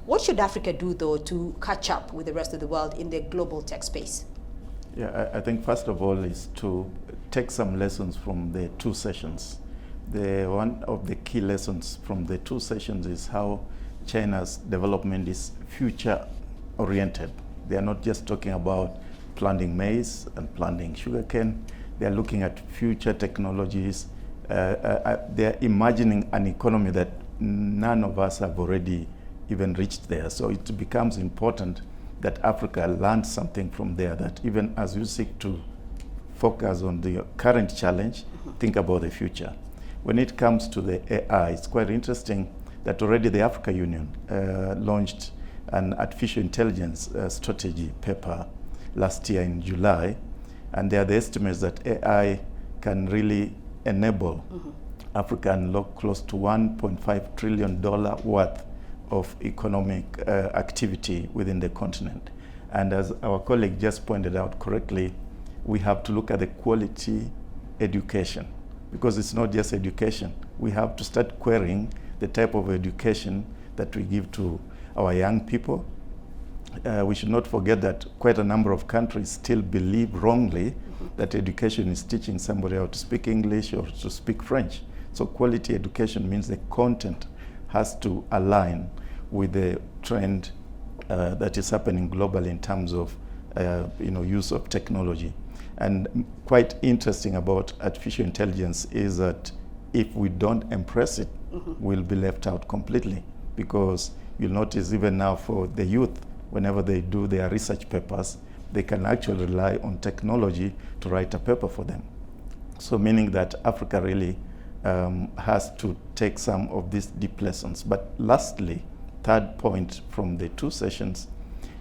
What should Africa do, though, to catch up with the rest of the world in the global tech space? Yeah, I think first of all is to take some lessons from the two sessions. One of the key lessons from the two sessions is how China's development is future-oriented. They are not just talking about planting maize and planting sugarcane. They are looking at future technologies. They are imagining an economy that none of us have already even reached there. So it becomes important that Africa learns something from there, that even as you seek to focus on the current challenge, think about the future. When it comes to the AI, it's quite interesting that already the Africa Union launched an artificial intelligence strategy paper last year in July, and there are the estimates that AI can really enable Africa unlock close to $1.5 trillion worth of economic activity within the continent. And as our colleague just pointed out correctly, we have to look at the quality education, because it's not just education. We have to start querying the type of education that we give to our young people. We should not forget that quite a number of countries still believe wrongly that education is teaching somebody how to speak English or to speak French. So quality education means the content has to align with the trend that is happening globally in terms of use of technology. And quite interesting about artificial intelligence is that if we don't embrace it, we'll be left out completely, because you'll notice even now for the youth, whenever they do their research papers, they can actually rely on technology to write a paper for them. So meaning that Africa really has to take some of these deep lessons. But lastly, third point from the two sessions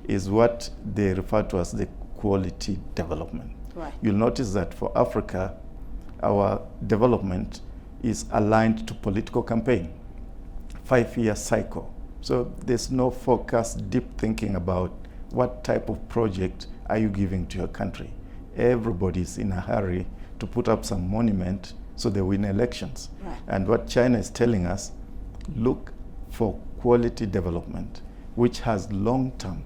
is what they refer to as the quality development. Right. You'll notice that for Africa, our development is aligned to political campaign, 5-year cycle. So there's no focused, deep thinking about what type of project are you giving to your country. Everybody's in a hurry to put up some monument so they win elections. Right. And what China is telling us, look for quality development, which has long-term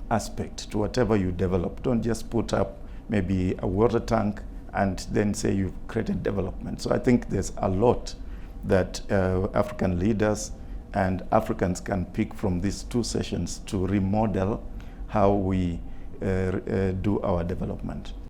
aspect to whatever you develop. Don't just put up maybe a water tank and then say you've created development. So I think there's a lot that African leaders and Africans can pick from these two sessions to remodel how we do our development.